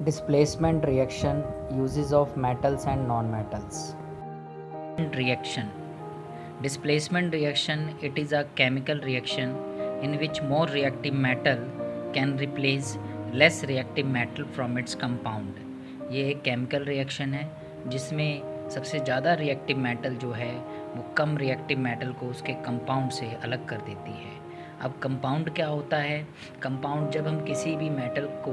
Displacement reaction, uses of metals and non-metals. Reaction. Displacement reaction, it is a chemical reaction in which more reactive metal can replace less reactive metal from its compound. ये एक chemical reaction है जिसमें सबसे ज़्यादा reactive metal जो है वो कम reactive metal को उसके कंपाउंड से अलग कर देती है। अब कंपाउंड क्या होता है? कंपाउंड जब हम किसी भी मेटल को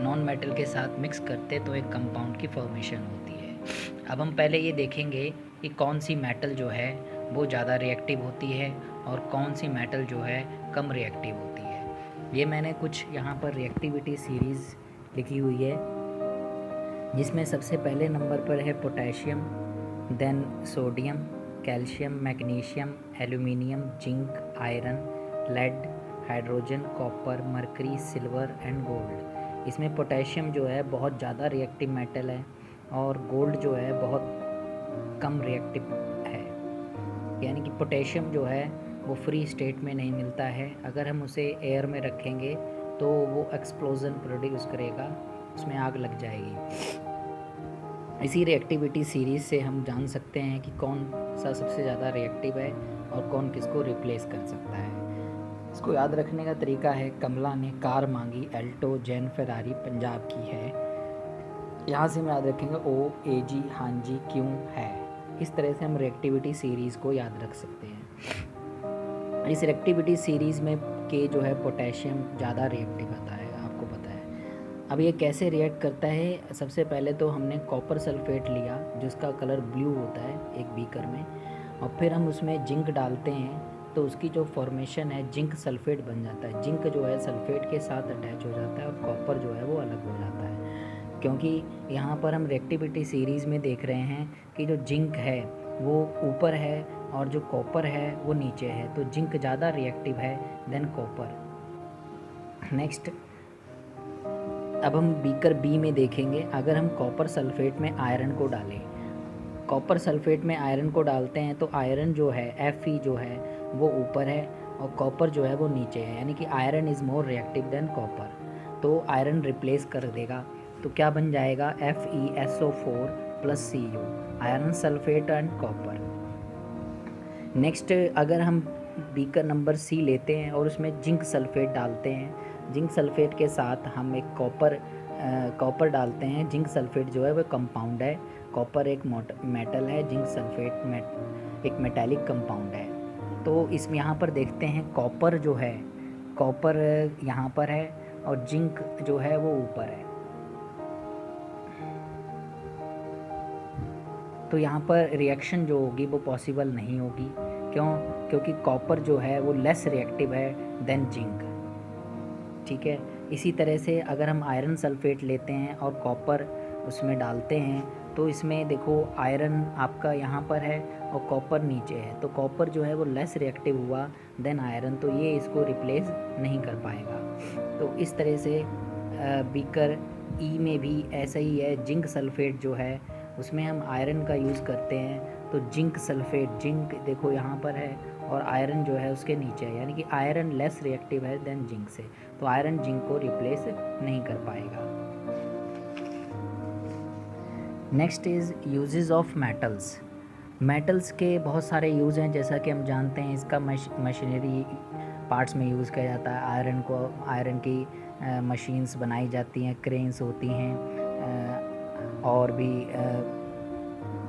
नॉन मेटल के साथ मिक्स करते तो एक कंपाउंड की फॉर्मेशन होती है। अब हम पहले ये देखेंगे कि कौन सी मेटल जो है वो ज़्यादा रिएक्टिव होती है और कौन सी मेटल जो है कम रिएक्टिव होती है। ये मैंने कुछ यहाँ पर रिएक्टिविटी सीरीज़ लिखी हुई है जिसमें सबसे पहले नंबर पर है potassium, then sodium, calcium, magnesium, aluminium, zinc, iron, lead, hydrogen, copper, mercury, silver and gold. इसमें पोटेशियम जो है बहुत ज़्यादा रिएक्टिव मेटल है और गोल्ड जो है बहुत कम रिएक्टिव है। यानी कि पोटेशियम जो है वो फ्री स्टेट में नहीं मिलता है, अगर हम उसे एयर में रखेंगे तो वो एक्सप्लोजन प्रोड्यूस करेगा, उसमें आग लग जाएगी। इसी रिएक्टिविटी सीरीज़ से हम जान सकते हैं कि कौन सा सबसे ज़्यादा रिएक्टिव है और कौन किसको रिप्लेस कर सकता है। इसको याद रखने का तरीका है, कमला ने कार मांगी एल्टो, जैन फेरारी पंजाब की है। यहाँ से हम याद रखेंगे ओ ए जी, हाँ जी, क्यों है। इस तरह से हम रिएक्टिविटी सीरीज़ को याद रख सकते हैं। इस रिएक्टिविटी सीरीज़ में के जो है पोटेशियम ज़्यादा रिएक्टिव आता है, आपको पता है। अब ये कैसे रिएक्ट करता है? सबसे पहले तो हमने कॉपर सल्फेट लिया जिसका कलर ब्लू होता है एक बीकर में, और फिर हम उसमें जिंक डालते हैं तो उसकी जो फॉर्मेशन है जिंक सल्फेट बन जाता है। जिंक जो है सल्फेट के साथ अटैच हो जाता है और कॉपर जो है वो अलग हो जाता है। क्योंकि यहाँ पर हम रिएक्टिविटी सीरीज़ में देख रहे हैं कि जो जिंक है वो ऊपर है और जो कॉपर है वो नीचे है, तो जिंक ज़्यादा रिएक्टिव है देन कॉपर। नेक्स्ट, अब हम बीकर बी में देखेंगे, अगर हम कॉपर सल्फेट में आयरन को डालें, कॉपर सल्फेट में आयरन को डालते हैं तो आयरन जो है Fe जो है वो ऊपर है और कॉपर जो है वो नीचे है, यानी कि iron is more reactive than copper, तो आयरन रिप्लेस कर देगा। तो क्या बन जाएगा? FeSO4 + Cu, iron sulphate and copper. Next, अगर हम बीकर नंबर सी लेते हैं और उसमें जिंक सल्फेट डालते हैं, जिंक सल्फेट के साथ हम एक कॉपर डालते हैं। जिंक सल्फेट जो है वो कंपाउंड है, कॉपर एक मेटल है, जिंक सल्फेट एक मेटालिक कंपाउंड है। तो इसमें यहाँ पर देखते हैं कॉपर जो है, कॉपर यहाँ पर है और जिंक जो है वो ऊपर है। तो यहाँ पर रिएक्शन जो होगी वो पॉसिबल नहीं होगी। क्यों? क्योंकि कॉपर जो है वो लेस रिएक्टिव है देन जिंक। ठीक है, इसी तरह से अगर हम आयरन सल्फेट लेते हैं और कॉपर उसमें डालते हैं तो इसमें देखो आयरन आपका यहाँ पर है और कॉपर नीचे है, तो कॉपर जो है वो लेस रिएक्टिव हुआ देन आयरन, तो ये इसको रिप्लेस नहीं कर पाएगा। तो इस तरह से बीकर ई में भी ऐसा ही है। जिंक सल्फेट जो है उसमें हम आयरन का यूज़ करते हैं, तो जिंक सल्फेट, जिंक देखो यहाँ पर है और आयरन जो है उसके नीचे है, यानी कि आयरन लेस रिएक्टिव है देन जिंक से, तो आयरन जिंक को रिप्लेस नहीं कर पाएगा। Next is uses of metals. Metals के बहुत सारे यूज़ हैं, जैसा कि हम जानते हैं इसका मशीनरी पार्ट्स में यूज़ किया जाता है। आयरन की मशीन्स बनाई जाती हैं, क्रेन्स होती हैं, और भी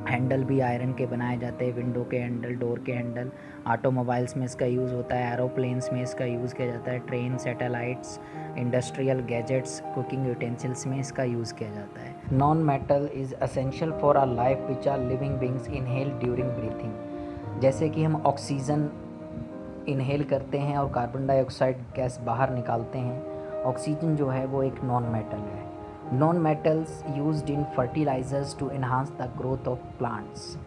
हैंडल भी आयरन के बनाए जाते हैं, विंडो के हैंडल, डोर के हैंडल। ऑटोमोबाइल्स में इसका यूज़ होता है, एरोप्लेन्स में इसका यूज़ किया जाता है, train, satellites, industrial gadgets, cooking utensils में इसका यूज़ किया जाता है। Non metal is essential for our life which are living beings inhale during breathing. जैसे कि हम ऑक्सीजन इनहेल करते हैं और कार्बन डाइऑक्साइड गैस बाहर निकालते हैं, ऑक्सीजन जो है वो एक नॉन मेटल है। Non metals used in fertilizers to enhance the growth of plants.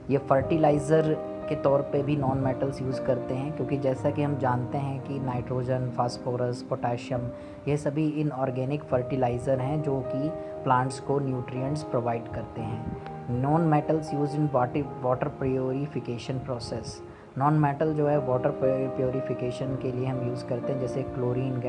ये फर्टिलाइज़र के तौर पे भी नॉन मेटल्स यूज़ करते हैं, क्योंकि जैसा कि हम जानते हैं कि नाइट्रोजन, फास्फोरस, पोटाशियम ये सभी इनऑर्गेनिक फर्टिलाइज़र हैं जो कि प्लांट्स को न्यूट्रिएंट्स प्रोवाइड करते हैं। Non metals use in water purification process. Non metal जो है वाटर प्योरीफिकेशन के लिए हम यूज़ करते हैं, जैसे क्लोरीन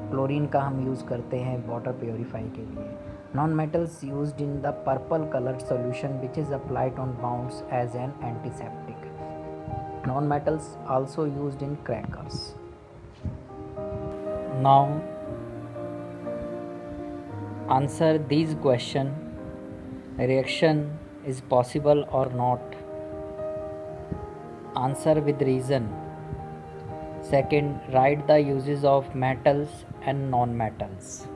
क्लोरीन का हम यूज़ करते हैं वाटर प्योरीफाई के लिए. Non metals used in the purple coloured solution which is applied on wounds as an antiseptic. Non metals also used in crackers. Now answer these question. Reaction is possible or not? Answer with reason. Second, write the uses of metals and non-metals.